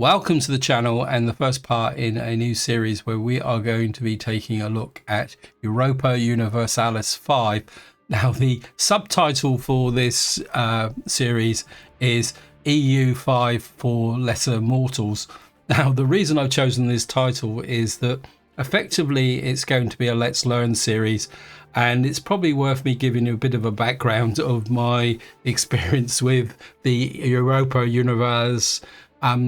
Welcome to the channel and the first part in a new series where we are going to be taking a look at Europa Universalis V. Now, the subtitle for this series is EU5 for Lesser Mortals. Now, the reason I've chosen this title is that effectively it's going to be a Let's Learn series, and it's probably worth me giving you a bit of a background of my experience with the Europa Universalis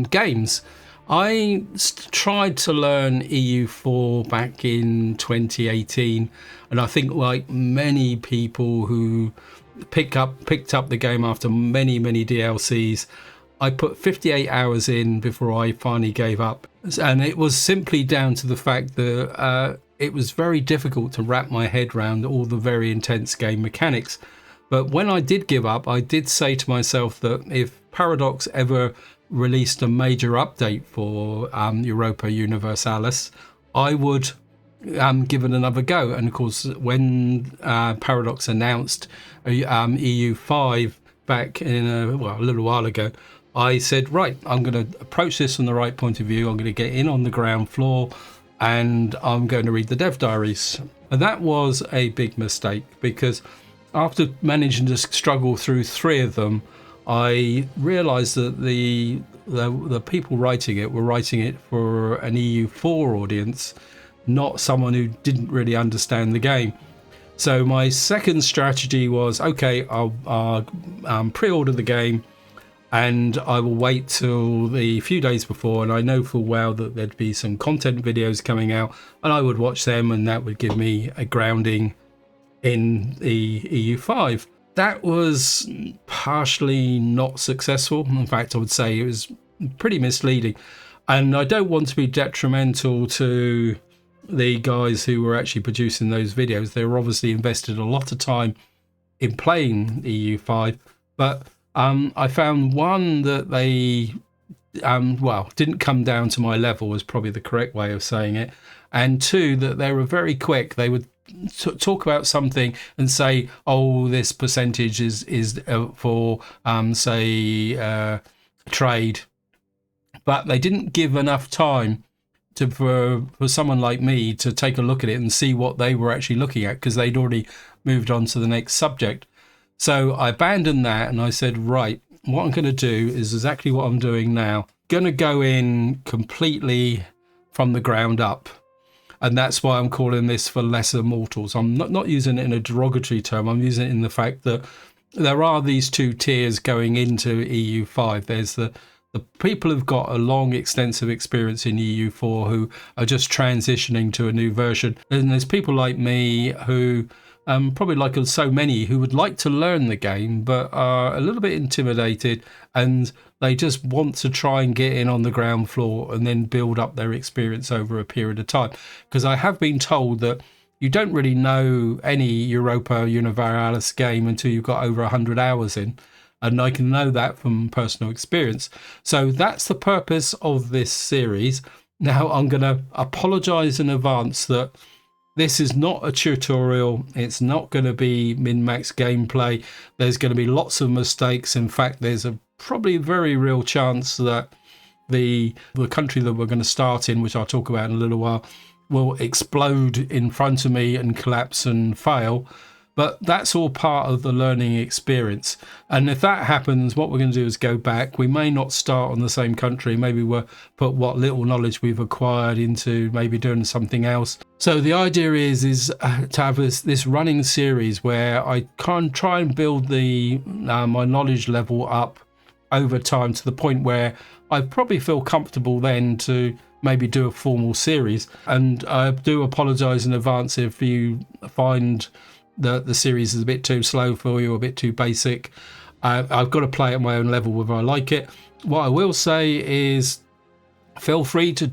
games. I tried to learn EU4 back in 2018, and I think like many people who picked up the game after many DLCs, I put 58 hours in before I finally gave up, and it was simply down to the fact that it was very difficult to wrap my head around all the very intense game mechanics. But when I did give up, I did say to myself that if Paradox ever released a major update for Europa Universalis, I would give it another go. And of course, when Paradox announced EU5 back in a little while ago, I said, right, I'm going to approach this from the right point of view. I'm going to get in on the ground floor and I'm going to read the dev diaries. And that was a big mistake, because after managing to struggle through 3 of them, I realised that the people writing it were writing it for an EU4 audience, not someone who didn't really understand the game. So my second strategy was, okay, I'll pre-order the game, and I will wait till the few days before, and I know full well that there'd be some content videos coming out, and I would watch them, and that would give me a grounding in the EU5. That was partially not successful. In fact, I would say it was pretty misleading. And I don't want to be detrimental to the guys who were actually producing those videos. They were obviously invested a lot of time in playing EU5. But I found, one, that they, didn't come down to my level, was probably the correct way of saying it. And 2, that they were very quick. They would talk about something and say, oh, this percentage is for say trade, but they didn't give enough time for someone like me to take a look at it and see what they were actually looking at, because they'd already moved on to the next subject. So I abandoned that, and I said, right, what I'm going to do is exactly what I'm doing now. Going to go in completely from the ground up. And that's why I'm calling this for lesser mortals. I'm not using it in a derogatory term. I'm using it in the fact that there are these 2 tiers going into EU5. There's the people who've got a long, extensive experience in EU4 who are just transitioning to a new version. And there's people like me who, probably like so many, who would like to learn the game but are a little bit intimidated, and they just want to try and get in on the ground floor and then build up their experience over a period of time. Because I have been told that you don't really know any Europa Universalis game until you've got over 100 hours in. And I can know that from personal experience. So that's the purpose of this series. Now, I'm going to apologise in advance that this is not a tutorial. It's not going to be min-max gameplay. There's going to be lots of mistakes. In fact, there's a probably very real chance that the country that we're going to start in, which I'll talk about in a little while, will explode in front of me and collapse and fail. But that's all part of the learning experience. And if that happens, what we're going to do is go back. We may not start on the same country. Maybe we'll put what little knowledge we've acquired into maybe doing something else. So the idea is to have this running series where I can try and build my knowledge level up over time to the point where I probably feel comfortable then to maybe do a formal series. And I do apologise in advance if you find the series is a bit too slow for you, a bit too basic. I've got to play at my own level whether I like it. What I will say is, feel free to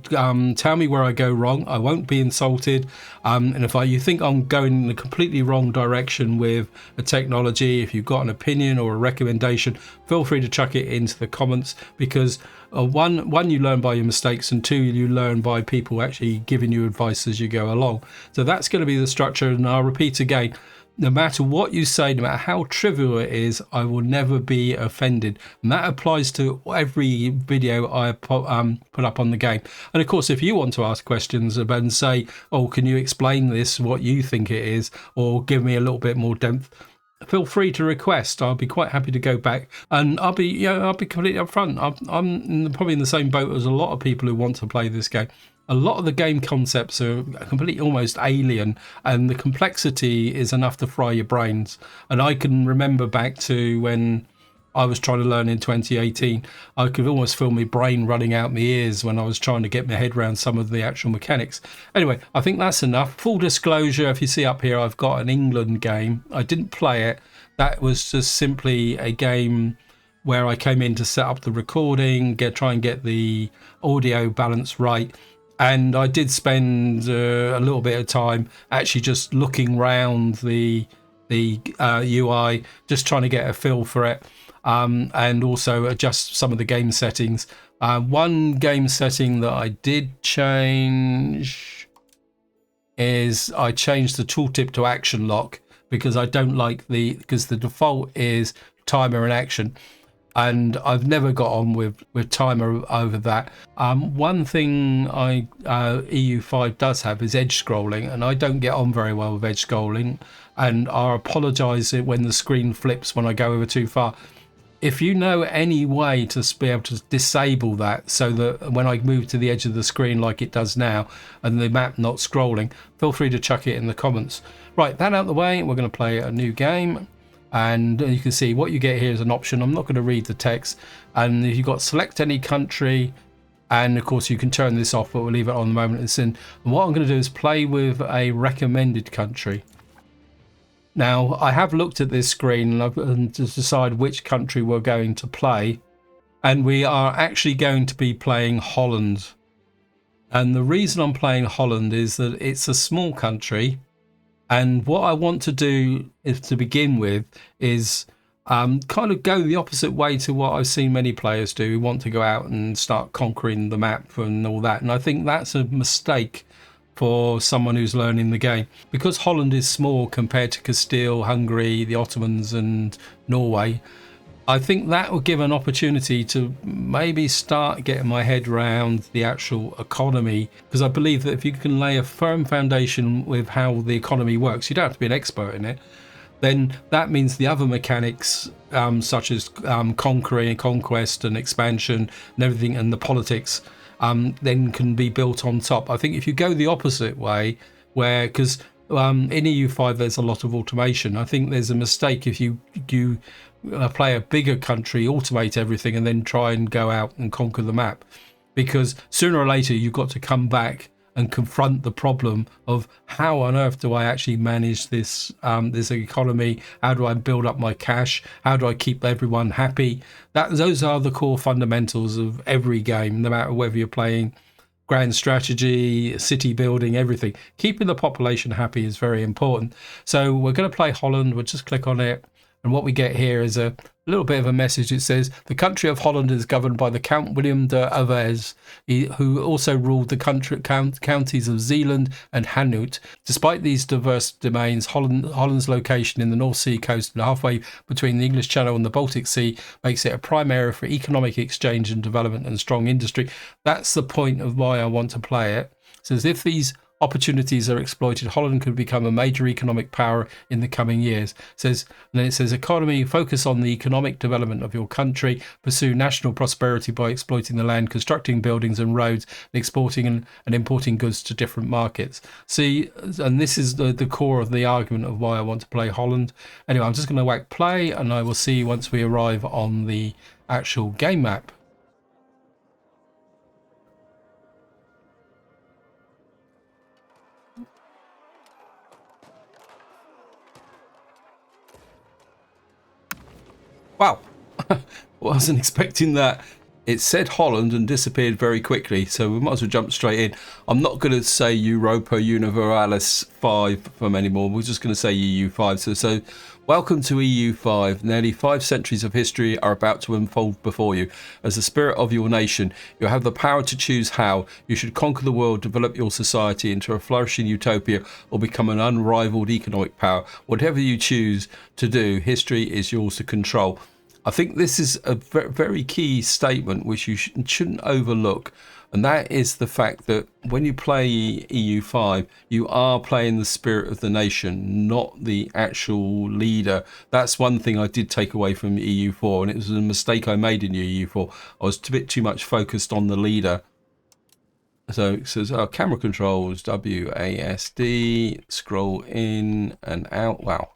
tell me where I go wrong. I won't be insulted. And if you think I'm going in a completely wrong direction with a technology, if you've got an opinion or a recommendation, feel free to chuck it into the comments, because one, you learn by your mistakes, and 2, you learn by people actually giving you advice as you go along. So that's going to be the structure. And I'll repeat again, no matter what you say, no matter how trivial it is, I will never be offended. And that applies to every video I put up on the game. And of course, if you want to ask questions about and say, oh, can you explain this, what you think it is, or give me a little bit more depth, feel free to request. I'll be quite happy to go back, and I'll be completely upfront. I'm probably in the same boat as a lot of people who want to play this game. A lot of the game concepts are completely almost alien, and the complexity is enough to fry your brains. And I can remember back to when I was trying to learn in 2018, I could almost feel my brain running out my ears when I was trying to get my head around some of the actual mechanics. Anyway, I think that's enough. Full disclosure, if you see up here, I've got an England game. I didn't play it. That was just simply a game where I came in to set up the recording, try and get the audio balance right. And I did spend a little bit of time actually just looking around the UI, just trying to get a feel for it, and also adjust some of the game settings. One game setting that I did change is I changed the tooltip to action lock, because I don't like because the default is timer and action. And I've never got on with timer over that. One thing EU5 does have is edge scrolling, and I don't get on very well with edge scrolling, and I apologise when the screen flips when I go over too far. If you know any way to be able to disable that so that when I move to the edge of the screen like it does now and the map not scrolling, feel free to chuck it in the comments. Right, that out of the way, we're going to play a new game. And you can see what you get here is an option. I'm not going to read the text. And you've got select any country, and of course you can turn this off, but we'll leave it on the moment it's in. And what I'm going to do is play with a recommended country. Now I have looked at this screen and to decide which country we're going to play, and we are actually going to be playing Holland. And the reason I'm playing Holland is that it's a small country. And what I want to do is, to begin with, is kind of go the opposite way to what I've seen many players do, who want to go out and start conquering the map and all that. And I think that's a mistake for someone who's learning the game. Because Holland is small compared to Castile, Hungary, the Ottomans and Norway, I think that will give an opportunity to maybe start getting my head around the actual economy, because I believe that if you can lay a firm foundation with how the economy works, you don't have to be an expert in it, then that means the other mechanics, such as conquering and conquest and expansion and everything, and the politics, then can be built on top. I think if you go the opposite way, where, because in EU5 there's a lot of automation, I think there's a mistake if you play a bigger country, automate everything, and then try and go out and conquer the map, because sooner or later you've got to come back and confront the problem of how on earth do I actually manage this this economy? How do I build up my cash? How do I keep everyone happy? Those are the core fundamentals of every game, no matter whether you're playing grand strategy, city building, everything. Keeping the population happy is very important. So we're going to play Holland. We'll just click on it. And what we get here is a little bit of a message. It says, the country of Holland is governed by the Count William de Avez, who also ruled the counties of Zeeland and Hainaut. Despite these diverse domains, Holland's location in the North Sea coast and halfway between the English Channel and the Baltic Sea makes it a prime area for economic exchange and development and strong industry. That's the point of why I want to play it. It says, if these opportunities are exploited, Holland could become a major economic power in the coming years. And then it says, economy, focus on the economic development of your country, pursue national prosperity by exploiting the land, constructing buildings and roads, and exporting and importing goods to different markets. See, and this is the core of the argument of why I want to play Holland. Anyway, I'm just going to whack play, and I will see you once we arrive on the actual game map. Wow, wasn't expecting that it said Holland and disappeared very quickly, so we might as well jump straight in. I'm not going to say Europa Universalis V from anymore. We're just going to say EU5. So welcome to EU5. Nearly 5 centuries of history are about to unfold before you. As the spirit of your nation, you have the power to choose how. You should conquer the world, develop your society into a flourishing utopia, or become an unrivaled economic power. Whatever you choose to do, history is yours to control. I think this is a very key statement which you shouldn't overlook, and that is the fact that when you play EU5, you are playing the spirit of the nation, not the actual leader. That's one thing I did take away from EU4, and it was a mistake I made in EU4. I was a bit too much focused on the leader. So it says, camera controls, WASD, scroll in and out. Wow.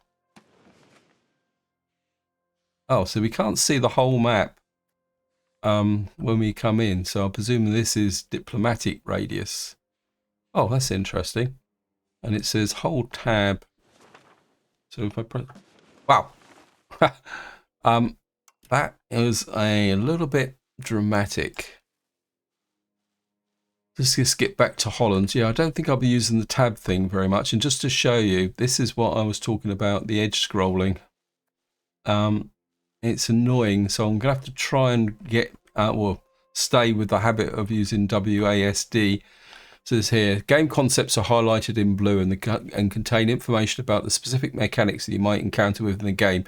Oh, so we can't see the whole map when we come in. So I presume this is diplomatic radius. Oh, that's interesting. And it says hold tab. So if I press, wow, that is a little bit dramatic. Just to skip back to Holland. Yeah, I don't think I'll be using the tab thing very much. And just to show you, this is what I was talking about, the edge scrolling. It's annoying, so I'm going to have to try and get, stay with the habit of using WASD. So it's here, game concepts are highlighted in blue and contain information about the specific mechanics that you might encounter within the game.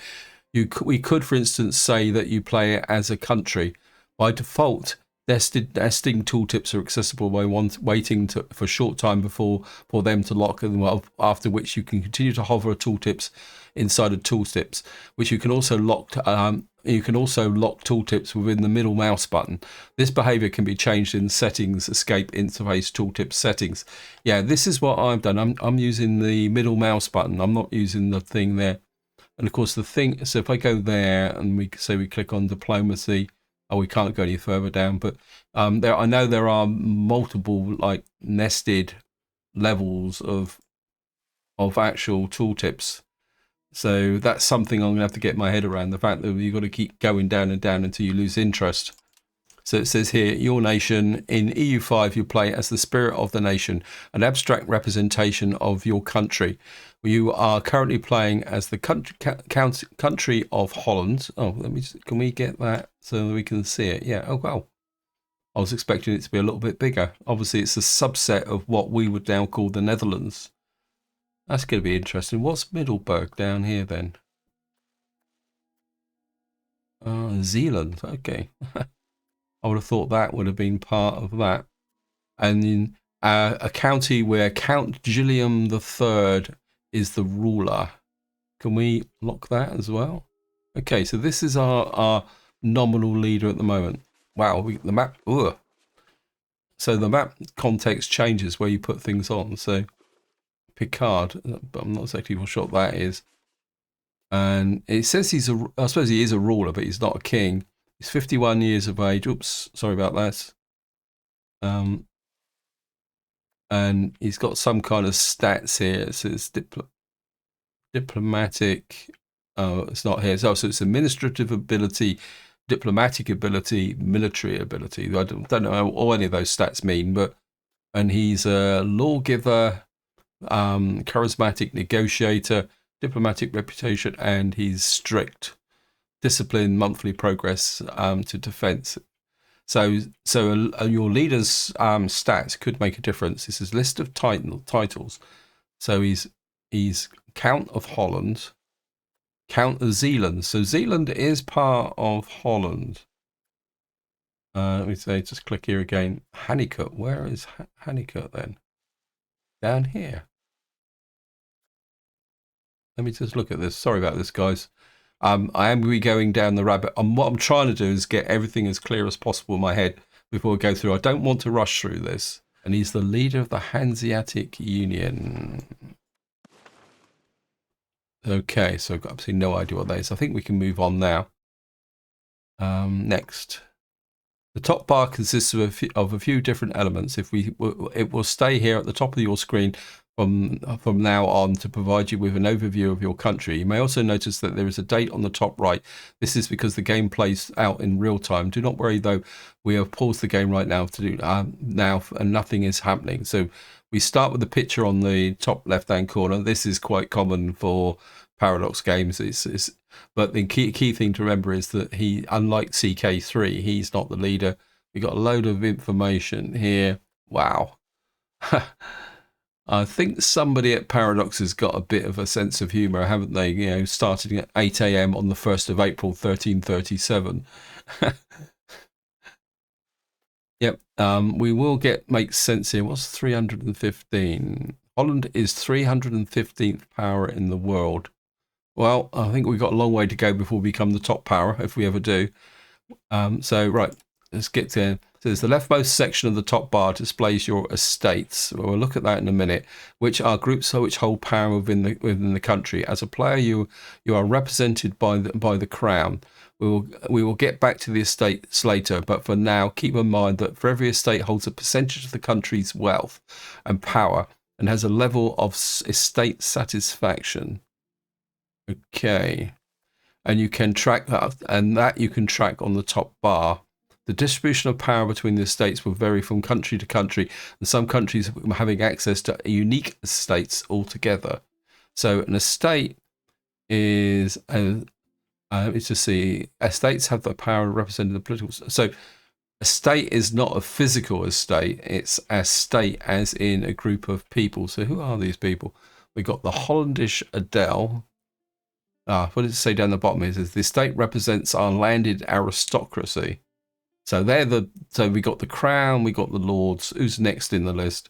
We could, for instance, say that you play it as a country. By default, nesting tooltips are accessible by waiting for a short time for them to lock, and after which you can continue to hover tooltips inside of tooltips, which you can also lock. You can also lock tooltips within the middle mouse button. This behavior can be changed in settings, escape interface tooltip settings. Yeah, this is what I've done. I'm using the middle mouse button. I'm not using the thing there. And of course the thing, so if I go there and we say we click on diplomacy, we can't go any further down, but I know there are multiple like nested levels of actual tooltips. So that's something I'm going to have to get my head around, the fact that you've got to keep going down and down until you lose interest. So it says here, your nation. In EU5, you play as the spirit of the nation, an abstract representation of your country. You are currently playing as the country of Holland. Oh, can we get that so that we can see it? Yeah, oh wow. I was expecting it to be a little bit bigger. Obviously, it's a subset of what we would now call the Netherlands. That's going to be interesting. What's Middelburg down here then? Zealand. Okay. I would have thought that would have been part of that. And in a county where Count Gilliam III is the ruler. Can we lock that as well? Okay, so this is our nominal leader at the moment. Wow, the map. Ugh. So the map context changes where you put things on. So Picard, but I'm not exactly sure what that is. And it says I suppose he is a ruler, but he's not a king. He's 51 years of age. Oops, sorry about that. And he's got some kind of stats here. It says diplomatic. Oh, it's not here. So it's administrative ability, diplomatic ability, military ability. I don't know what any of those stats mean, and he's a lawgiver, charismatic negotiator, diplomatic reputation, and he's strict, discipline, monthly progress to defense. So your leader's stats could make a difference. This is list of titles. So he's Count of Holland, Count of Zealand. So Zealand is part of Holland. Let me say, just click here again. Honeycut. Where is Honeycut then? Down here. Let me just look at this. Sorry about this, guys. I am going down the rabbit. What I'm trying to do is get everything as clear as possible in my head before we go through. I don't want to rush through this. And he's the leader of the Hanseatic Union. Okay, so I've got absolutely no idea what that is. I think we can move on now. Next. The top bar consists of a few different elements. It will stay here at the top of your screen from now on to provide you with an overview of your country. You may also notice that there is a date on the top right. This is because the game plays out in real time. Do not worry though, we have paused the game right now to do now and nothing is happening. So we start with the picture on the top left hand corner. This is quite common for Paradox games. But the key thing to remember is that he, unlike CK3, he's not the leader. We got a load of information here. Wow. I think somebody at Paradox has got a bit of a sense of humour, haven't they? You know, starting at 8 a.m. on the 1st of April, 1337. Yep. We will make sense here. What's 315? Holland is 315th power in the world. Well, I think we've got a long way to go before we become the top power, if we ever do. So, right, let's get to... So there's the leftmost section of the top bar displays your estates. We'll look at that in a minute, which are groups which hold power within the country. As a player, you are represented by the crown. We will get back to the estates later, but for now, keep in mind that for every estate holds a percentage of the country's wealth and power and has a level of estate satisfaction. Okay, and you can track that, and that you can track on the top bar. The distribution of power between the estates will vary from country to country, and some countries having access to unique estates altogether. So an estate is, let's just see, estates have the power representing the political. So estate is not a physical estate, it's a state as in a group of people. So who are these people? We got the Hollandish Adel. What does it say down the bottom? It says the estate represents our landed aristocracy. So so we got the crown, we got the lords. Who's next in the list?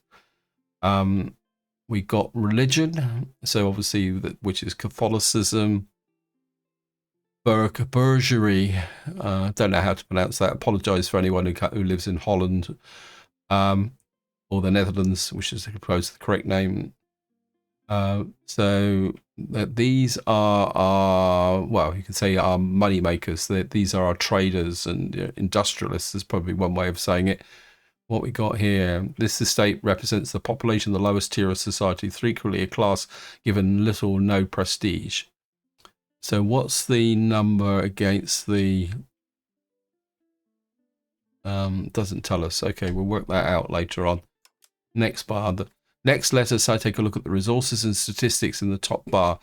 We got religion. So obviously, which is Catholicism, Burgery. Don't know how to pronounce that. Apologise for anyone who lives in Holland or the Netherlands, which is supposed the correct name. So these are our, well, you can say our money makers. These are our traders and industrialists is probably one way of saying it. What we got here, this estate represents the population of the lowest tier of society, frequently a class given little or no prestige. So what's the number against the, doesn't tell us. Okay, we'll work that out later on. Next bar, next, let us take a look at the resources and statistics in the top bar.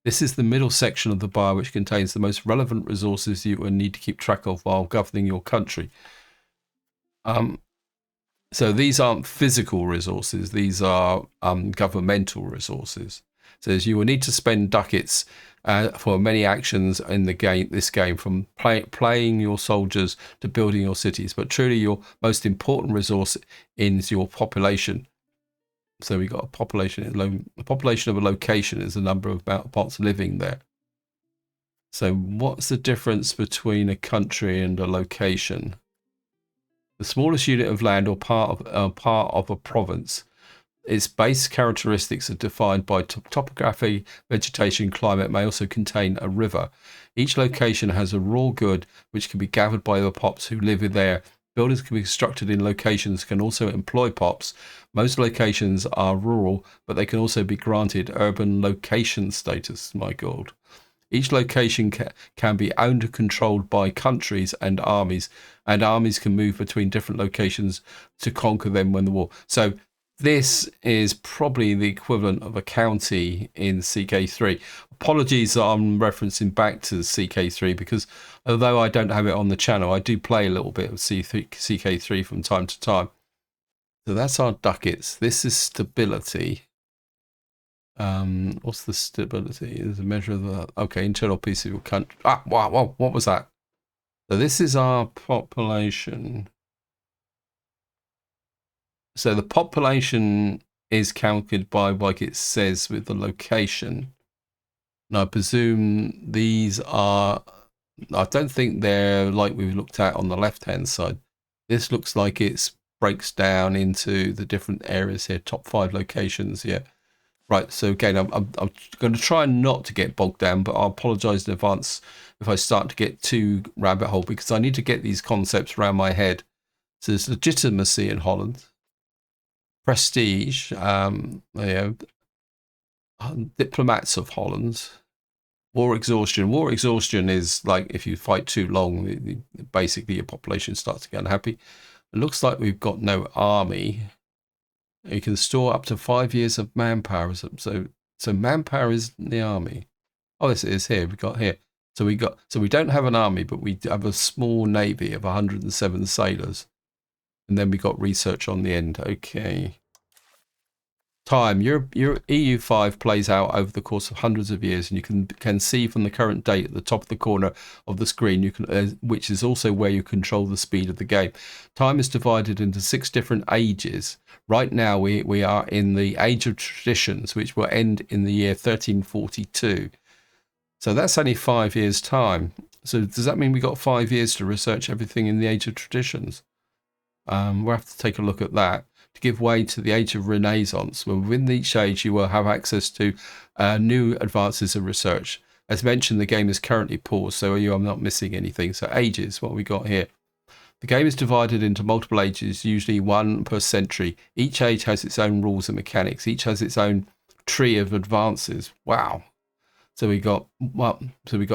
This is the middle section of the bar, which contains the most relevant resources you will need to keep track of while governing your country. So these aren't physical resources, these are governmental resources. So you will need to spend ducats for many actions in the this game, from playing your soldiers to building your cities. But truly your most important resource is your population. So we got a population. The population of a location is the number of parts living there. So what's the difference between a country and a location? The smallest unit of land or part of a province. Its base characteristics are defined by topography, vegetation, climate. May also contain a river. Each location has a raw good which can be gathered by the pops who live in there. Buildings can be constructed in locations, can also employ pops. Most locations are rural, but they can also be granted urban location status. My God. Each location can be owned and controlled by countries and armies can move between different locations to conquer them when the war. So this is probably the equivalent of a county in CK3. Apologies that I'm referencing back to CK3 because although I don't have it on the channel, I do play a little bit of CK3 from time to time. So that's our ducats. This is stability. What's the stability? Is a measure of the, okay, internal peace of your country. Wow, what was that? So this is our population. So the population is calculated by, like it says, with the location. And I presume these are, I don't think they're like we've looked at on the left-hand side. This looks like it breaks down into the different areas here, top 5 locations, yeah. Right, so again, I'm going to try not to get bogged down, but I'll apologise in advance if I start to get too rabbit hole, because I need to get these concepts around my head. So there's legitimacy in Holland. Prestige, diplomats of Holland. War exhaustion. War exhaustion is like if you fight too long, basically your population starts to get unhappy. It looks like we've got no army. You can store up to 5 years of manpower. So manpower is in the army. Oh, this is here. We got here. So we don't have an army, but we have a small navy of 107 sailors. And then we got research on the end. Okay. Time. Your EU5 plays out over the course of hundreds of years, and you can see from the current date at the top of the corner of the screen, which is also where you control the speed of the game. Time is divided into 6 different ages. Right now we are in the Age of Traditions, which will end in the year 1342. So that's only 5 years' time. So does that mean we got 5 years to research everything in the Age of Traditions? We'll have to take a look at that. To give way to the Age of Renaissance, where within each age you will have access to new advances in research. As mentioned, the game is currently paused, so I'm not missing anything. So ages, what we got here. The game is divided into multiple ages, usually one per century. Each age has its own rules and mechanics. Each has its own tree of advances. Wow. So we got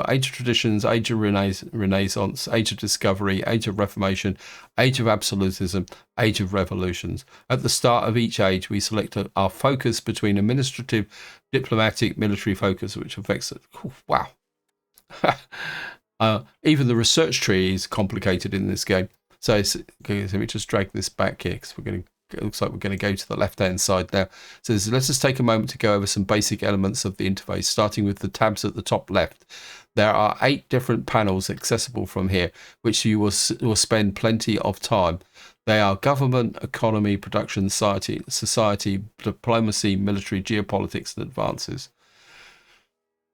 Age of Traditions, Age of Renaissance, Age of Discovery, Age of Reformation, Age of Absolutism, Age of Revolutions. At the start of each age, we select our focus between administrative, diplomatic, military focus, which affects it. Wow. Even the research tree is complicated in this game. So let me just drag this back here because it looks like we're going to go to the left-hand side now. So let's just take a moment to go over some basic elements of the interface, starting with the tabs at the top left. There are 8 different panels accessible from here, which you will spend plenty of time. They are government, economy, production, society, diplomacy, military, geopolitics, and advances.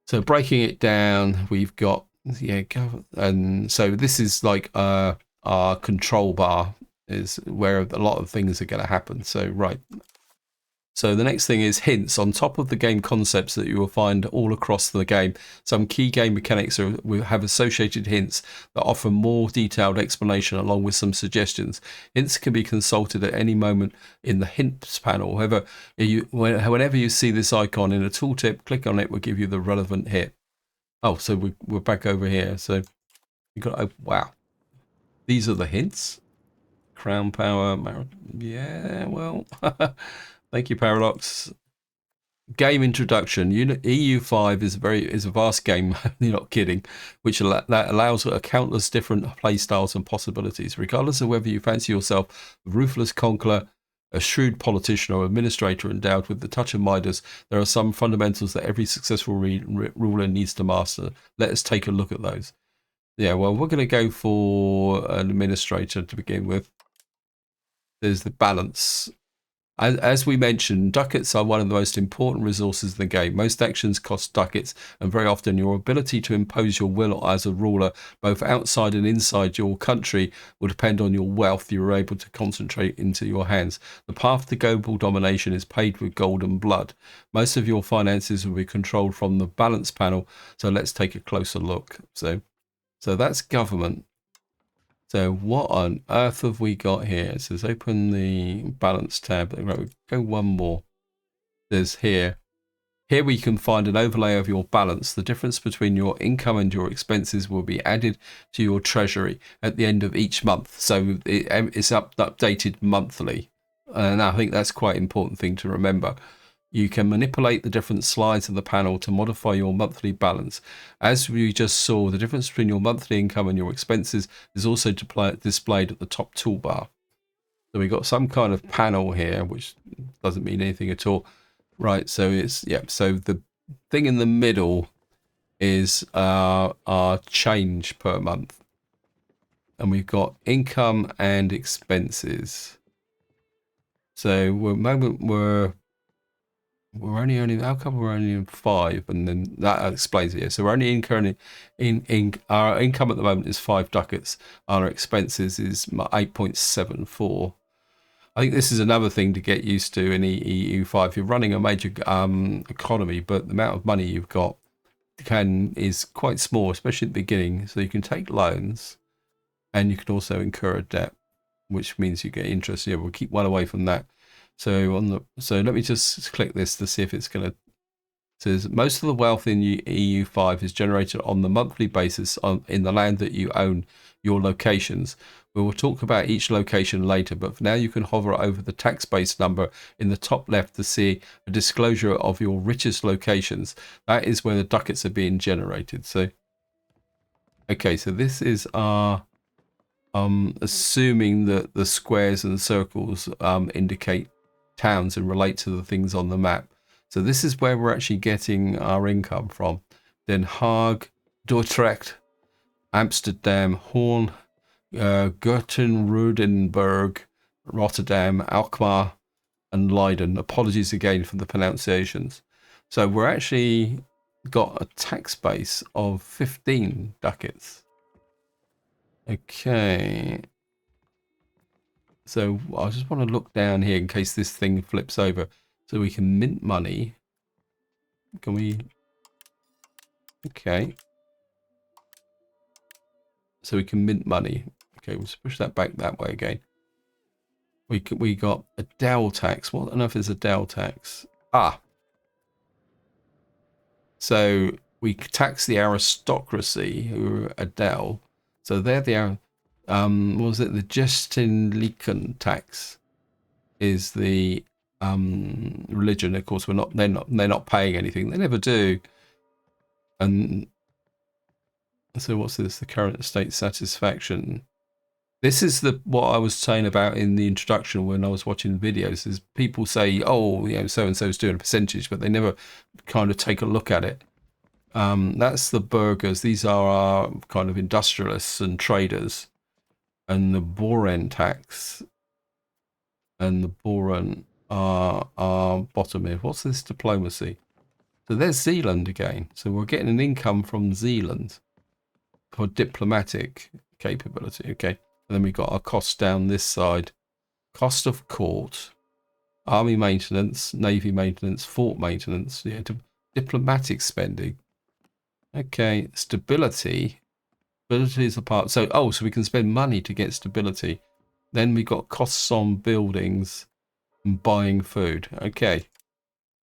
So breaking it down, we've got, and so this is like our control bar, is where a lot of things are going to happen. So right, so the next thing is hints on top of the game concepts that you will find all across the game. Some key game mechanics have associated hints that offer more detailed explanation along with some suggestions. Hints can be consulted at any moment in the hints panel. However, whenever you see this icon in a tooltip, click on it will give you the relevant hint. Oh, so we're back over here. So you got, oh, wow, these are the hints. Crown power, yeah, well, thank you, Paradox. Game introduction. EU5 is a vast game. You're not kidding, that allows countless different playstyles and possibilities. Regardless of whether you fancy yourself a ruthless conqueror, a shrewd politician, or administrator endowed with the touch of Midas, there are some fundamentals that every successful ruler needs to master. Let us take a look at those. Yeah, well, we're going to go for an administrator to begin with. There's the balance. As we mentioned, ducats are one of the most important resources in the game. Most actions cost ducats, and very often your ability to impose your will as a ruler, both outside and inside your country, will depend on your wealth you are able to concentrate into your hands. The path to global domination is paved with gold and blood. Most of your finances will be controlled from the balance panel, so let's take a closer look. So that's government. So what on earth have we got here? It says open the balance tab. Right, we'll go one more. There's here. Here we can find an overlay of your balance. The difference between your income and your expenses will be added to your treasury at the end of each month. So it's updated monthly. And I think that's quite an important thing to remember. You can manipulate the different slides of the panel to modify your monthly balance. As we just saw, the difference between your monthly income and your expenses is also displayed at the top toolbar. So we've got some kind of panel here, which doesn't mean anything at all. Right, so it's, yeah, so the thing in the middle is our change per month. And we've got income and expenses. So at the moment we're only how come we're only in 5, and then that explains it here. So we're only incurring in our income at the moment is 5 ducats. Our expenses is 8.74. I think this is another thing to get used to in EU5. You're running a major economy, but the amount of money you've got is quite small, especially at the beginning. So you can take loans, and you can also incur a debt, which means you get interest. Yeah, we'll keep one away from that. So let me just click this to see if it's going to says most of the wealth in EU5 is generated on the monthly basis in the land that you own, your locations. We will talk about each location later, but for now you can hover over the tax base number in the top left to see a disclosure of your richest locations. That is where the ducats are being generated. So, okay, so this is our assuming that the squares and circles indicate towns and relate to the things on the map. So this is where we're actually getting our income from. Den Haag, Dordrecht, Amsterdam, Hoorn, Göttingen, Rodenburg, Rotterdam, Alkmaar, and Leiden. Apologies again for the pronunciations. So we're actually got a tax base of 15 ducats. Okay. So I just want to look down here in case this thing flips over. So we can mint money. Can we? Okay. So we can mint money. Okay, we'll push that back that way again. We got a Dell tax. What on earth is a Dell tax? Ah. So we tax the aristocracy who are a Dell. So they're the what was it? The Gestlichen tax is the religion. Of course, they're not paying anything. They never do. And so what's this? The current state satisfaction. This is what I was saying about in the introduction when I was watching videos. Is people say, oh, you know, so and so is doing a percentage, but they never kind of take a look at it. That's the burghers. These are our kind of industrialists and traders, and the Boren tax. And the Boren are bottom here. What's this diplomacy? So there's Zealand again. So we're getting an income from Zealand for diplomatic capability. Okay. And then we've got our costs down this side. Cost of court, army maintenance, navy maintenance, fort maintenance, yeah, diplomatic spending. Okay, stability. Stability is a part. So, so we can spend money to get stability. Then we got costs on buildings and buying food. Okay.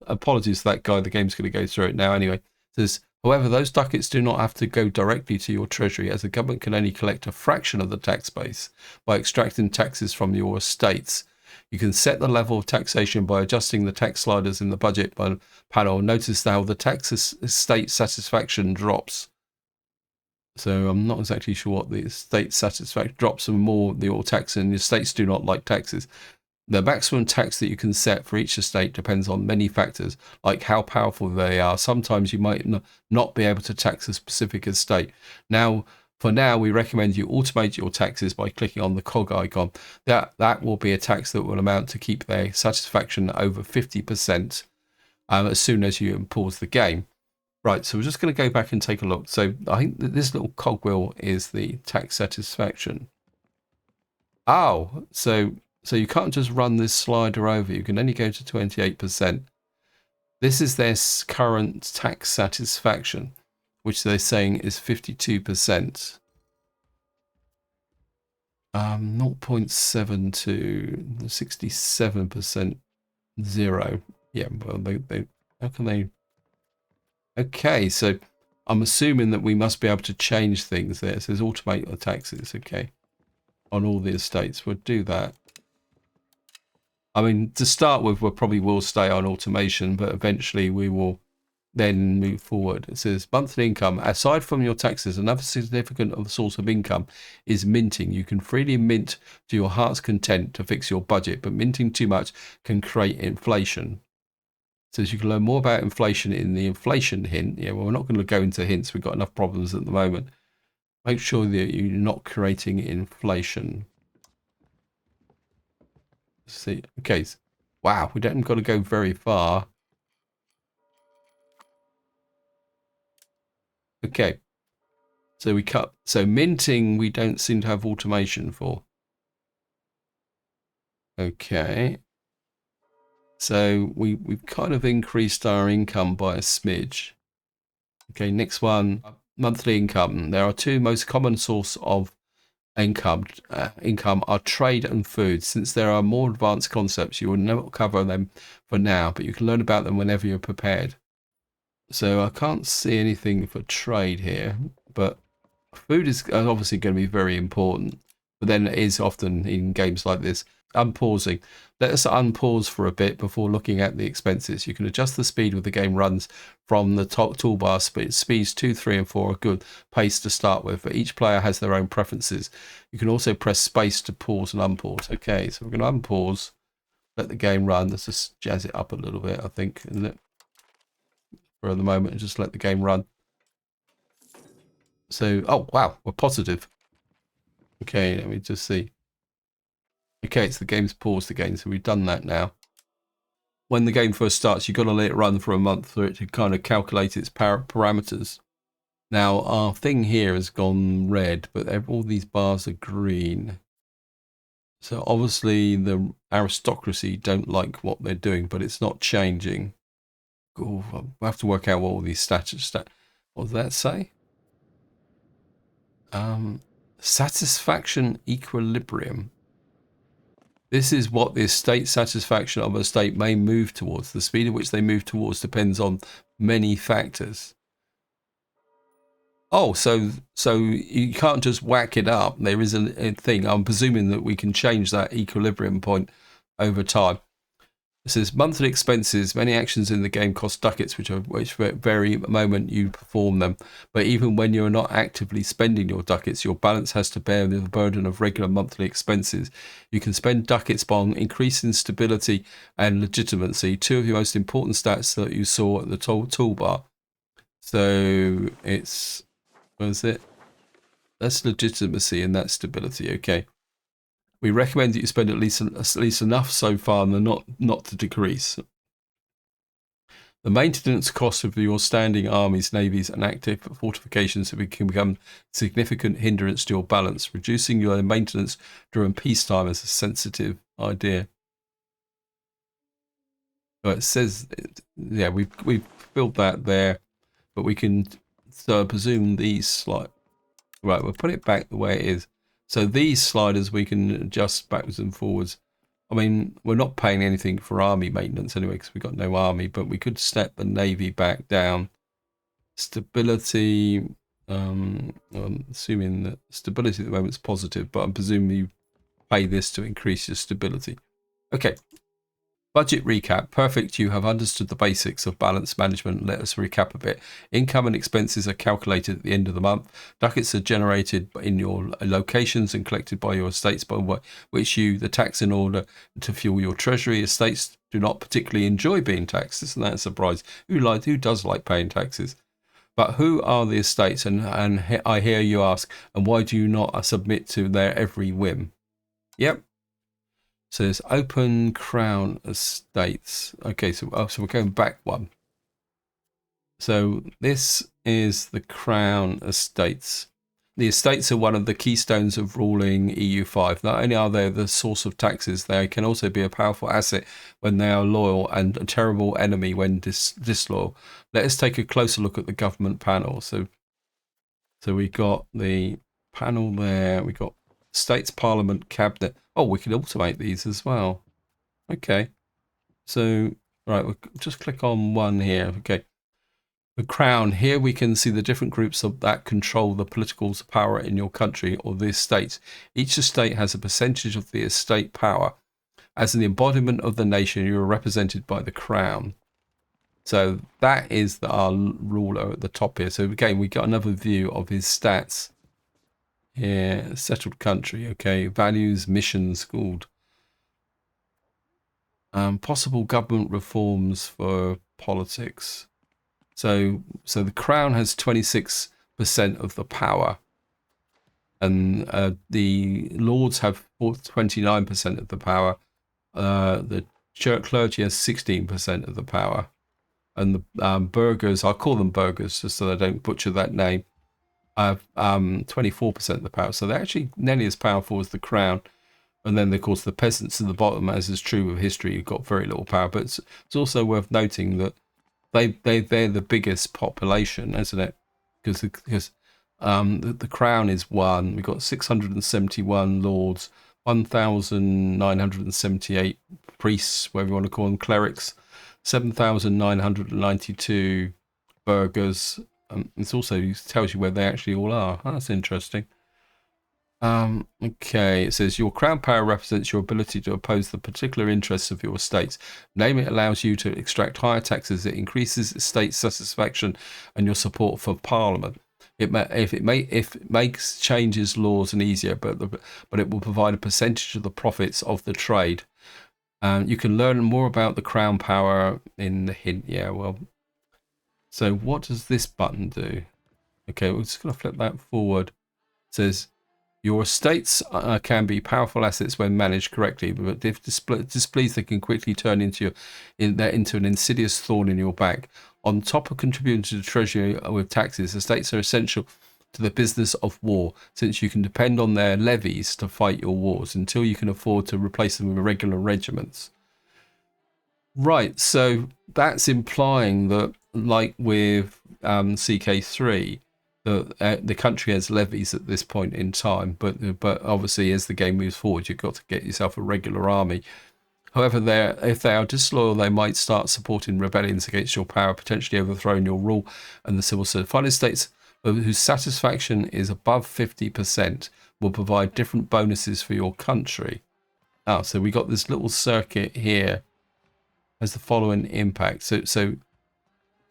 Apologies for that guy. The game's going to go through it now anyway. It says, however, those ducats do not have to go directly to your treasury, as the government can only collect a fraction of the tax base by extracting taxes from your estates. You can set the level of taxation by adjusting the tax sliders in the budget panel. Notice how the tax estate satisfaction drops. So I'm not exactly sure what the estate satisfaction drops, and more your tax, and the estates do not like taxes. The maximum tax that you can set for each estate depends on many factors, like how powerful they are. Sometimes you might not be able to tax a specific estate. For now, we recommend you automate your taxes by clicking on the cog icon. That will be a tax that will amount to keep their satisfaction over 50% as soon as you pause the game. Right, so we're just going to go back and take a look. So I think that this little cogwheel is the tax satisfaction. Oh, so you can't just run this slider over. You can only go to 28%. This is their current tax satisfaction, which they're saying is 52%. 0.72, 67%, 0. Yeah, well, they how can they? Okay, so I'm assuming that we must be able to change things there. It says automate the taxes, okay, on all the estates. We'll do that. I mean, to start with, we probably will stay on automation, but eventually we will then move forward. It says monthly income. Aside from your taxes, another significant source of income is minting. You can freely mint to your heart's content to fix your budget, but minting too much can create inflation. It says you can learn more about inflation in the inflation hint. Yeah, well, we're not going to go into hints. We've got enough problems at the moment. Make sure that you're not creating inflation. See, okay, wow, we don't got to go very far. Okay, so minting we don't seem to have automation for. Okay, so we've kind of increased our income by a smidge. Okay, next one, monthly income. There are two most common source of income are trade and food. Since there are more advanced concepts, you will not cover them for now, but you can learn about them whenever you're prepared. So I can't see anything for trade here, but food is obviously going to be very important. But then it is often in games like this. Unpausing. Let us unpause for a bit before looking at the expenses. You can adjust the speed with the game runs from the top toolbar. Speeds 2, 3, and 4 are good pace to start with, but each player has their own preferences. You can also press space to pause and unpause. Okay, so we're going to unpause, let the game run. Let's just jazz it up a little bit, I think, isn't it? For the moment, and just let the game run. So, oh wow, we're positive. Okay, let me just see. Okay, it's the game's paused again, so we've done that now. When the game first starts, you've got to let it run for a month for it to kind of calculate its parameters. Now, our thing here has gone red, but all these bars are green. So obviously the aristocracy don't like what they're doing, but it's not changing. We'll have to work out what all these stats. What does that say? Satisfaction equilibrium. This is what the estate satisfaction of a state may move towards. The speed at which they move towards depends on many factors. Oh, so you can't just whack it up. There is a thing. I'm presuming that we can change that equilibrium point over time. It says monthly expenses. Many actions in the game cost ducats, which vary at the moment you perform them. But even when you're not actively spending your ducats, your balance has to bear the burden of regular monthly expenses. You can spend ducats by increasing stability and legitimacy, two of the most important stats that you saw at the toolbar. So it's, what is it? That's legitimacy and that's stability. Okay. We recommend that you spend at least enough so far and not to decrease. The maintenance costs of your standing armies, navies, and active fortifications can become a significant hindrance to your balance. Reducing your maintenance during peacetime is a sensitive idea. But it says, yeah, we've built that there, but we can presume these right. We'll put it back the way it is. So these sliders we can adjust backwards and forwards. I mean, we're not paying anything for army maintenance anyway because we've got no army, but we could step the navy back down. Stability, I'm assuming that stability at the moment is positive, but I'm presuming you pay this to increase your stability. Okay. Budget recap. Perfect. You have understood the basics of balance management. Let us recap a bit. Income and expenses are calculated at the end of the month. Ducats are generated in your locations and collected by your estates, by which you the tax in order to fuel your treasury. Estates do not particularly enjoy being taxed. Isn't that a surprise? Who does like paying taxes? But who are the estates? And I hear you ask, and why do you not submit to their every whim? Yep. So there's open crown estates. Okay, so we're going back one. So this is the crown estates. The estates are one of the keystones of ruling EU5. Not only are they the source of taxes, they can also be a powerful asset when they are loyal and a terrible enemy when disloyal. Let us take a closer look at the government panel. So we got the panel there. We got States Parliament Cabinet. Oh, we can automate these as well. Okay. So, right, we'll just click on one here. Okay. The crown. Here we can see the different groups that control the political power in your country or the estates. Each estate has a percentage of the estate power. As an embodiment of the nation, you are represented by the crown. So that is our ruler at the top here. So again, we got another view of his stats. Here, settled country. Okay, values, missions, called. Possible government reforms for politics. So the crown has 26% of the power, and the lords have 29% of the power. The church clergy has 16% of the power, and the burghers, I'll call them burghers just so I don't butcher that name, have 24% of the power. So they're actually nearly as powerful as the crown. And then, of course, the peasants at the bottom, as is true of history, have got very little power. But it's also worth noting that they're the biggest population, isn't it? Because the crown is one. We've got 671 lords, 1,978 priests, whatever you want to call them, clerics, 7,992 burghers. It also tells you where they actually all are. Oh, that's interesting. Okay, it says your crown power represents your ability to oppose the particular interests of your states. Naming it allows you to extract higher taxes. It increases state satisfaction and your support for parliament. If it makes changes laws and easier, but it will provide a percentage of the profits of the trade. You can learn more about the crown power in the hint. Yeah, well, so what does this button do? Okay, we're just going to flip that forward. It says your estates can be powerful assets when managed correctly, but if displeased, they can quickly turn into an insidious thorn in your back. On top of contributing to the treasury with taxes, estates are essential to the business of war, since you can depend on their levies to fight your wars until you can afford to replace them with regular regiments. Right, so that's implying that, like with CK3, the country has levies at this point in time, but obviously as the game moves forward, you've got to get yourself a regular army. However, if they are disloyal, they might start supporting rebellions against your power, potentially overthrowing your rule and the civil service. Finally, states whose satisfaction is above 50% will provide different bonuses for your country. So we got this little circuit here has the following impact. So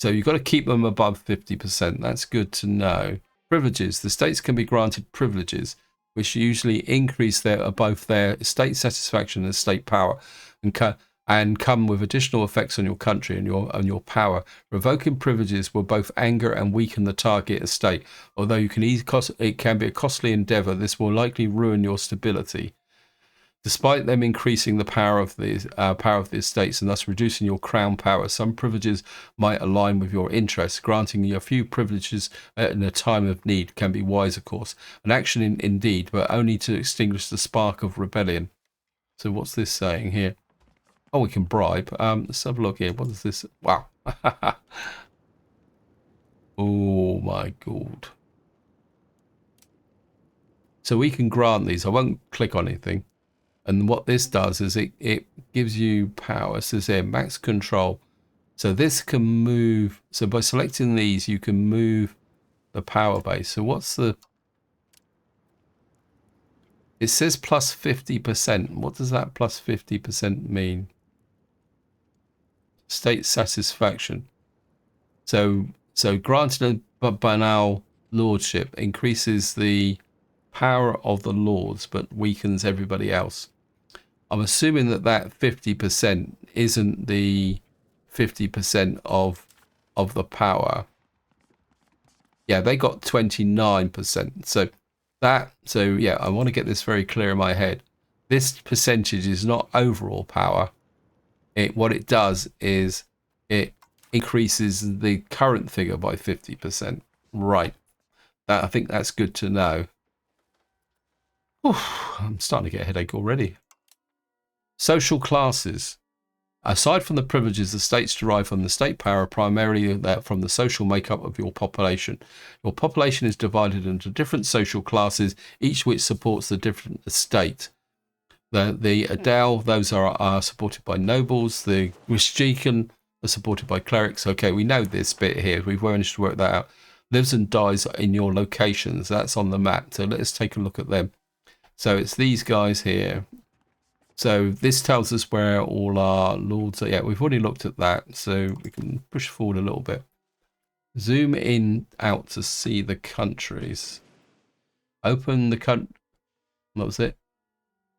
you've got to keep them above 50%. That's good to know. Privileges. The states can be granted privileges, which usually increase both their state satisfaction and state power, and come with additional effects on your country and your power. Revoking privileges will both anger and weaken the target estate. Although it can be a costly endeavor, this will likely ruin your stability. Despite them increasing the power of the estates and thus reducing your crown power, some privileges might align with your interests. Granting you a few privileges in a time of need can be wise, of course. An action indeed, but only to extinguish the spark of rebellion. So what's this saying here? Oh, we can bribe. Let's have a look here. What is this? Wow. Oh my god. So we can grant these. I won't click on anything. And what this does is it gives you power. It says here, max control. So this can move. So by selecting these, you can move the power base. So what's the... It says plus 50%. What does that plus 50% mean? State satisfaction. So granting a banal lordship increases the power of the lords, but weakens everybody else. I'm assuming that 50% isn't the 50% of the power. Yeah, they got 29%. So yeah, I want to get this very clear in my head. This percentage is not overall power. What it does is it increases the current figure by 50%. Right. I think that's good to know. I'm starting to get a headache already. Social classes. Aside from the privileges the states derive from the state power, primarily from the social makeup of your population. Your population is divided into different social classes, each which supports the different estate. The Adel, those are supported by nobles. The Wishikan are supported by clerics. Okay, we know this bit here. We've managed to work that out. Lives and dies in your locations. That's on the map. So let's take a look at them. So it's these guys here. So this tells us where all our lords are. Yeah, we've already looked at that. So we can push forward a little bit. Zoom in out to see the countries. Open the country. What was it?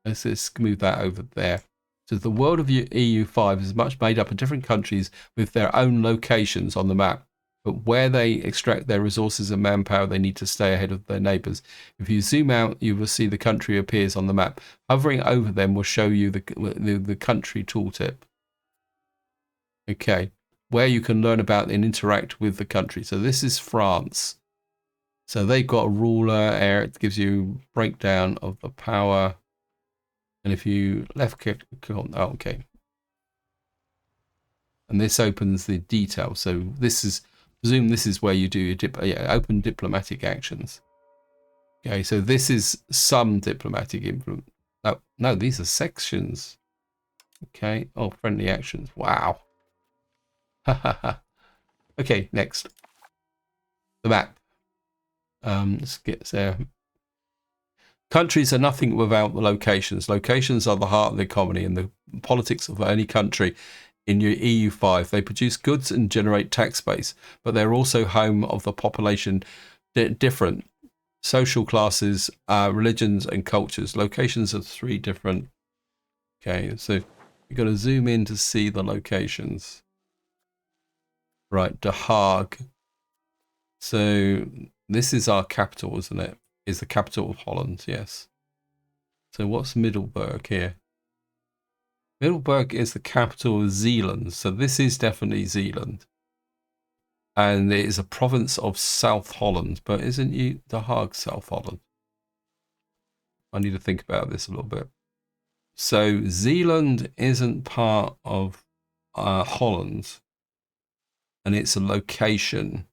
Let's just move that over there. So the world of EU5 is much made up of different countries with their own locations on the map. But where they extract their resources and manpower, they need to stay ahead of their neighbours. If you zoom out, you will see the country appears on the map. Hovering over them will show you the country tooltip. Okay, where you can learn about and interact with the country. So this is France. So they've got a ruler. It gives you breakdown of the power. And if you left click on, oh, okay. And this opens the detail. So this is... Presume this is where you do your open diplomatic actions. Okay, so this is some diplomatic influence. Oh, no, these are sections. Okay, oh, friendly actions. Wow. Okay, next. The map. Let's get there. Countries are nothing without the locations. Locations are the heart of the economy and the politics of any country. In your EU5, they produce goods and generate tax base, but they're also home of the population, different social classes, religions, and cultures. Locations are three different. Okay, so you've got to zoom in to see the locations. Right, The Hague. So this is our capital, isn't it? Is the capital of Holland, yes. So what's Middelburg here? Middelburg is the capital of Zeeland. So this is definitely Zeeland. And it is a province of South Holland. But isn't The Hague South Holland? I need to think about this a little bit. So Zeeland isn't part of Holland. And it's a location.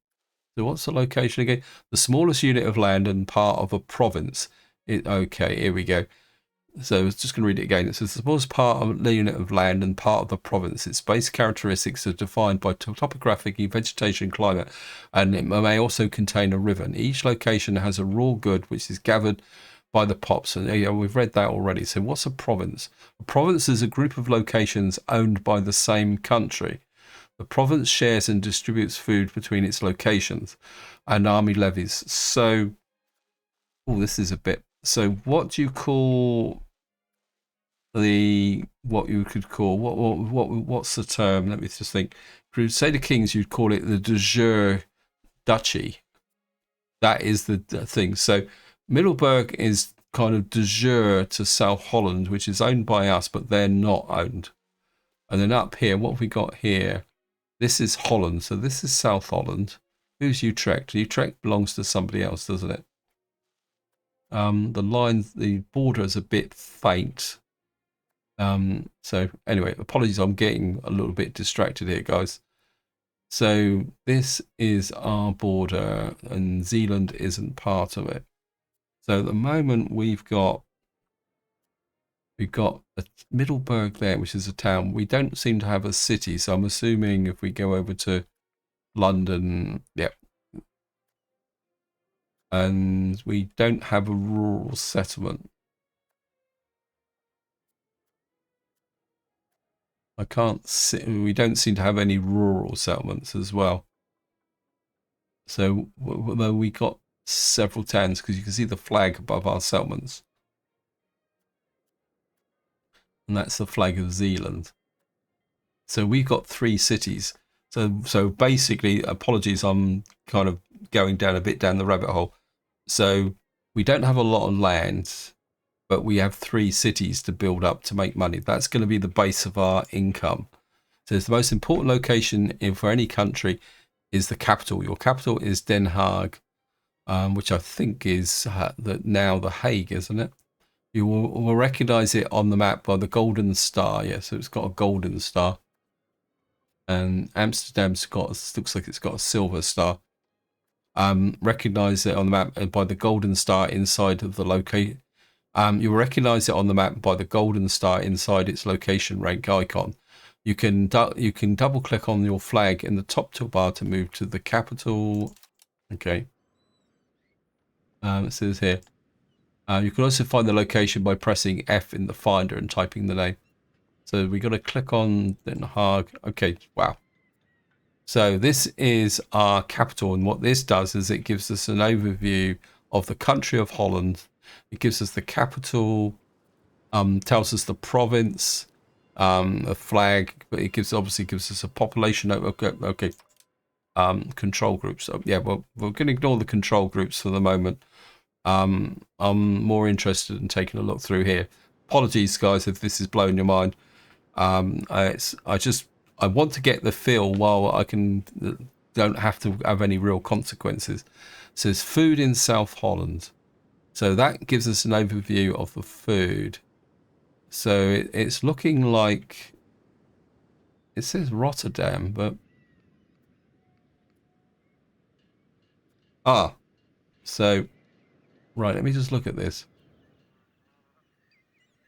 So what's the location again? The smallest unit of land and part of a province. Okay, here we go. So I was just going to read it again. It says the smallest part of the unit of land and part of the province. Its basic characteristics are defined by topographic, vegetation, climate, and it may also contain a river. And each location has a raw good which is gathered by the pops. And we've read that already. So what's a province? A province is a group of locations owned by the same country. The province shares and distributes food between its locations and army levies. So, this is a bit. So what do you call what you could call, what's the term? Let me just think. Crusader Kings, you'd call it the de jure duchy. That is the thing. So Middelburg is kind of de jure to South Holland, which is owned by us, but they're not owned. And then up here, what have we got here? This is Holland, so this is South Holland. Who's Utrecht? Utrecht belongs to somebody else, doesn't it? The border is a bit faint. So anyway, apologies, I'm getting a little bit distracted here, guys. So this is our border, and Zeeland isn't part of it. So at the moment, we've got a Middelburg there, which is a town. We don't seem to have a city, so I'm assuming if we go over to London, yeah. And we don't have a rural settlement. I can't see, we don't seem to have any rural settlements as well. So though we got several towns, because you can see the flag above our settlements. And that's the flag of Zeeland. So we've got 3 cities. So basically, apologies, I'm kind of going down a bit down the rabbit hole. So we don't have a lot of land, but we have 3 cities to build up to make money. That's going to be the base of our income. So it's the most important location for any country is the capital. Your capital is Den Haag, which I think is now The Hague, isn't it? You will recognize it on the map by the golden star. Yeah, so it's got a golden star. And Amsterdam's looks like it's got a silver star. Recognize it on the map by the golden star inside of the location. You'll recognize it on the map by the golden star inside its location rank icon. You can double click on your flag in the top toolbar to move to the capital. Okay. It says here. You can also find the location by pressing F in the finder and typing the name. So we got to click on Den Haag. Okay, wow. So this is our capital, and what this does is it gives us an overview of the country of Holland. It gives us the capital, tells us the province, a flag, but it obviously gives us a population. Okay. Control groups. So, yeah, well, we're going to ignore the control groups for the moment. I'm more interested in taking a look through here. Apologies, guys, if this is blowing your mind. I want to get the feel while I don't have to have any real consequences. So there's food in South Holland. So that gives us an overview of the food. So it's looking like it says Rotterdam, but so right, let me just look at this.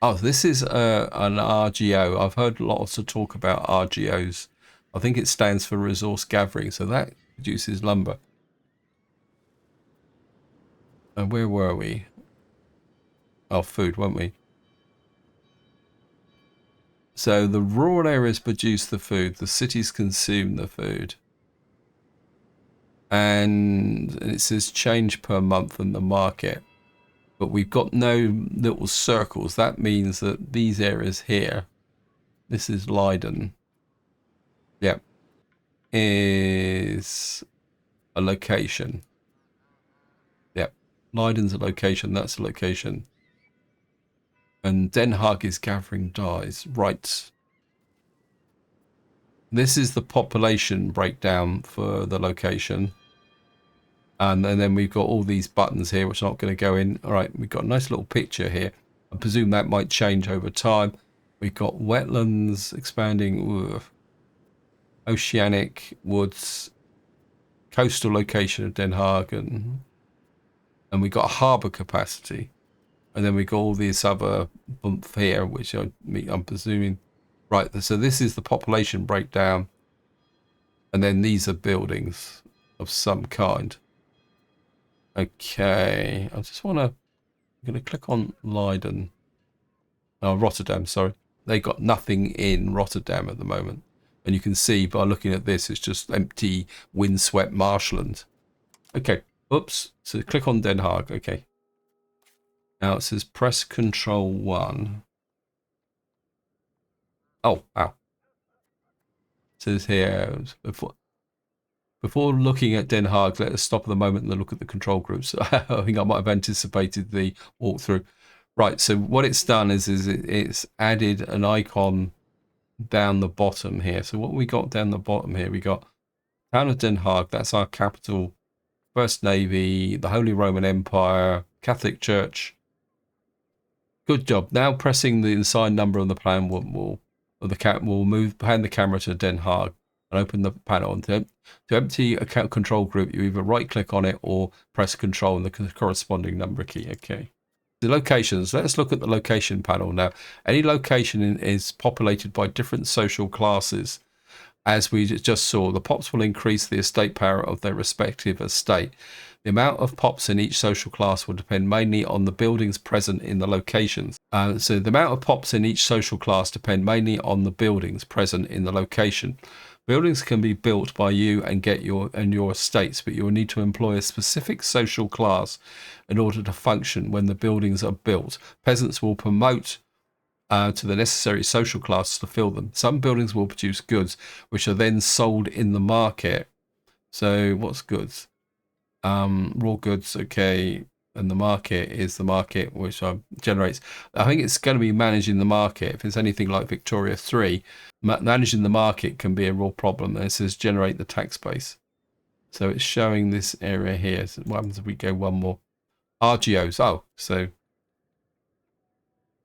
Oh, this is an RGO. I've heard lots of talk about RGOs. I think it stands for resource gathering. So that produces lumber. And where were we? Oh, food, weren't we? So the rural areas produce the food, the cities consume the food. And it says change per month in the market. But we've got no little circles. That means that these areas here, this is Leiden. Yep. Is a location. Yep. Leiden's a location. That's a location. And Den Haag is gathering dyes. Right. This is the population breakdown for the location. And then we've got all these buttons here, which are not going to go in. All right, we've got a nice little picture here. I presume that might change over time. We've got wetlands expanding, oceanic woods, coastal location of Den Haag, and we've got a harbour capacity. And then we've got all these other bump here, which I'm presuming. Right, so this is the population breakdown. And then these are buildings of some kind. Okay, I just want to... I'm going to click on Leiden. Oh, Rotterdam, sorry. They got nothing in Rotterdam at the moment. And you can see by looking at this, it's just empty, windswept marshland. Okay, oops. So click on Den Haag. Okay. Now it says press Control 1. Oh, wow. It says here, before looking at Den Haag, let us stop at the moment and look at the control groups. I think I might have anticipated the walkthrough. Right, so what it's done is it's added an icon down the bottom here. So what we got down the bottom here, we got Town of Den Haag, that's our capital, First Navy, the Holy Roman Empire, Catholic Church. Good job. Now pressing the inside number on the plan will hand the camera to Den Haag and open the panel. To empty a control group, you either right click on it or press Control and the corresponding number key. Okay. The locations. Let's look at the location panel now. Any location is populated by different social classes. As we just saw, the pops will increase the estate power of their respective estate. The amount of pops in each social class will depend mainly on the buildings present in the locations. So the amount of pops in each social class depend mainly on the buildings present in the location. Buildings can be built by you and your estates, but you will need to employ a specific social class in order to function when the buildings are built. Peasants will promote to the necessary social class to fill them. Some buildings will produce goods which are then sold in the market. So what's goods? Raw goods, okay, and the market is the market which generates. I think it's going to be managing the market. If it's anything like Victoria 3, managing the market can be a real problem. And it says generate the tax base. So it's showing this area here. So what happens if we go one more? RGOs. Oh, so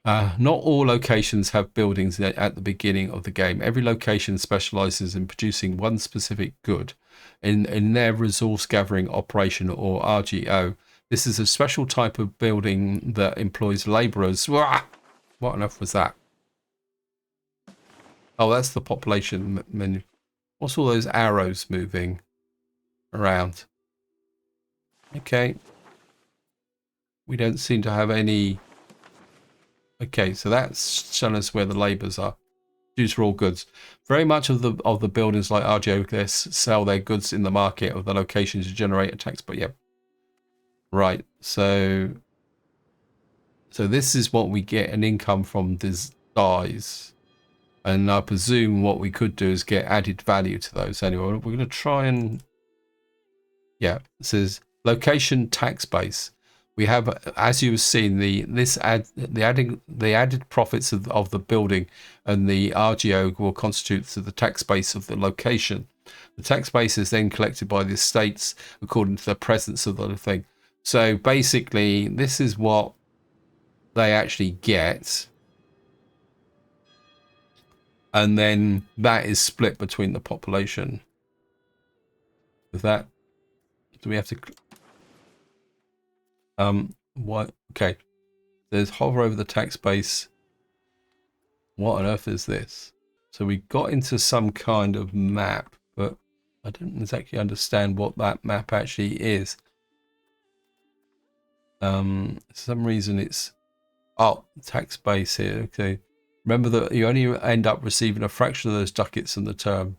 not all locations have buildings at the beginning of the game. Every location specializes in producing one specific good in their resource gathering operation, or RGO. This is a special type of building that employs laborers. What on earth was that? Oh, that's the population menu. What's all those arrows moving around? Okay. We don't seem to have any... Okay, so that's showing us where the labours are. Produce raw goods. Very much of the buildings like RGO sell their goods in the market of the locations to generate a tax. But yeah, right. So this is what we get an income from these dyes, and I presume what we could do is get added value to those. Anyway, we're going to try and it says location tax base. We have, as you've seen, the added profits of the building and the RGO will constitute to the tax base of the location. The tax base is then collected by the estates according to the presence of the thing. So basically, this is what they actually get, and then that is split between the population. With that, do we have to? What? Okay. There's hover over the tax base. What on earth is this? So we got into some kind of map, but I don't exactly understand what that map actually is. For some reason it's tax base here. Okay, remember that you only end up receiving a fraction of those ducats in the term.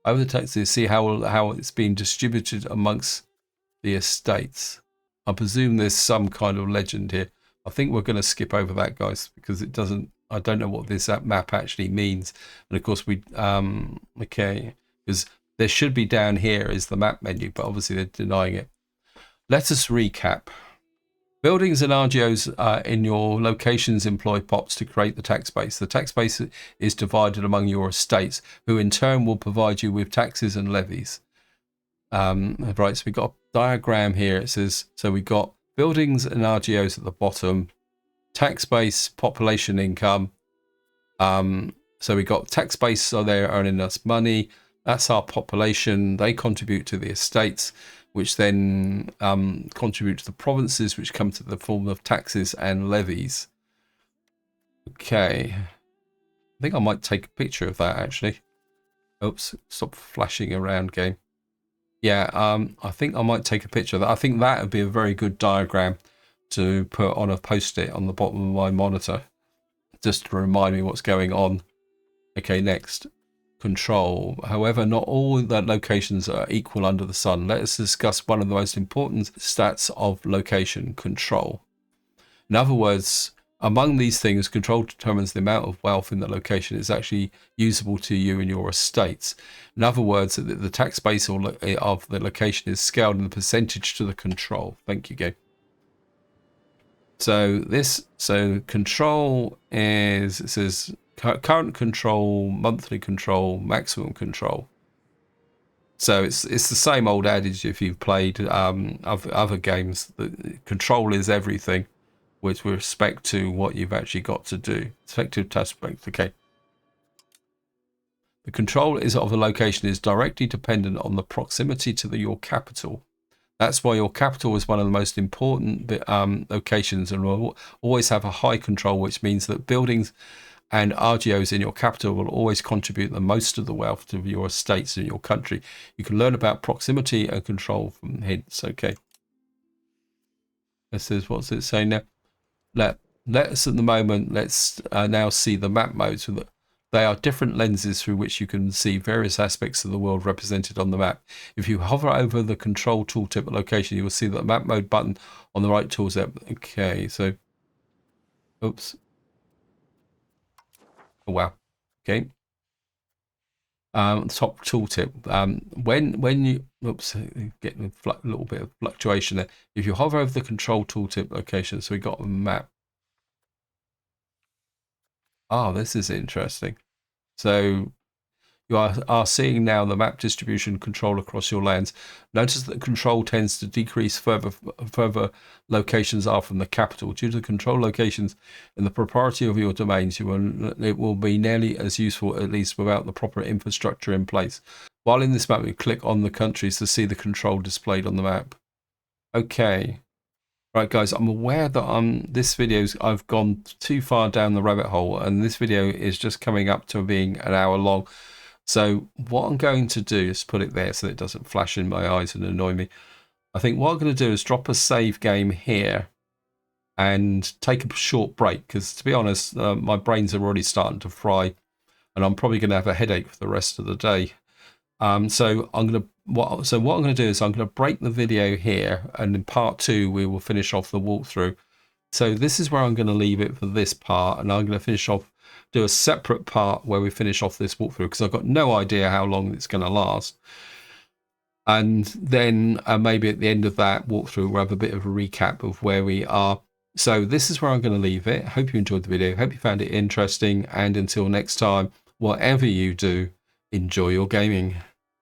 Over the taxes, see how it's being distributed amongst the estates. I presume there's some kind of legend here. I think we're going to skip over that, guys, because it doesn't. I don't know what this map actually means. And of course we okay, because there should be down here is the map menu, but obviously they're denying it. Let us recap. Buildings and RGOs in your locations employ POPs to create the tax base. The tax base is divided among your estates, who in turn will provide you with taxes and levies. Right, so we've got a diagram here. It says, so we've got buildings and RGOs at the bottom, tax base, population income. So we've got tax base, so they're earning us money. That's our population. They contribute to the estates, which then contribute to the provinces, which come to the form of taxes and levies. Okay. I think I might take a picture of that, actually. Oops, stop flashing around, game. Yeah, I think I might take a picture of that. I think that would be a very good diagram to put on a post-it on the bottom of my monitor, just to remind me what's going on. Okay, next. Control. However, not all the locations are equal under the sun. Let us discuss one of the most important stats of location: control. In other words, among these things, control determines the amount of wealth in the location is actually usable to you and your estates. In other words, the tax base of the location is scaled in the percentage to the control. Thank you, Gabe. So control is, it says current control, monthly control, maximum control. So it's the same old adage if you've played other games. That control is everything with respect to what you've actually got to do. Effective task strength. Okay. The control of a location is directly dependent on the proximity to your capital. That's why your capital is one of the most important locations and will always have a high control, which means that buildings and RGOs in your capital will always contribute the most of the wealth to your estates in your country. You can learn about proximity and control from hints. Okay. This is, what's it saying now? Let us at the moment, let's now see the map modes. They are different lenses through which you can see various aspects of the world represented on the map. If you hover over the control tooltip location, you will see the map mode button on the right tooltip. Okay, so, oops. Oh, wow. Okay. Top tooltip. When you, oops, getting a little bit of fluctuation there. If you hover over the control tooltip location, so we got a map. Oh, this is interesting. So you are seeing now the map distribution control across your lands. Notice that control tends to decrease further locations are from the capital. Due to the control locations and the propriety of your domains, it will be nearly as useful, at least without the proper infrastructure in place. While in this map, we click on the countries to see the control displayed on the map. Okay. Right, guys, I'm aware that I've gone too far down the rabbit hole, and this video is just coming up to being an hour long. So what I'm going to do is put it there so it doesn't flash in my eyes and annoy me. I think what I'm going to do is drop a save game here and take a short break, because to be honest, my brains are already starting to fry, and I'm probably going to have a headache for the rest of the day. So what I'm going to do is I'm going to break the video here, and in part 2 we will finish off the walkthrough. So this is where I'm going to leave it for this part, and I'm going to do a separate part where we finish off this walkthrough, because I've got no idea how long it's going to last. And then maybe at the end of that walkthrough we'll have a bit of a recap of where we are. So this is where I'm going to leave it. Hope you enjoyed the video. Hope you found it interesting, and until next time, whatever you do, enjoy your gaming.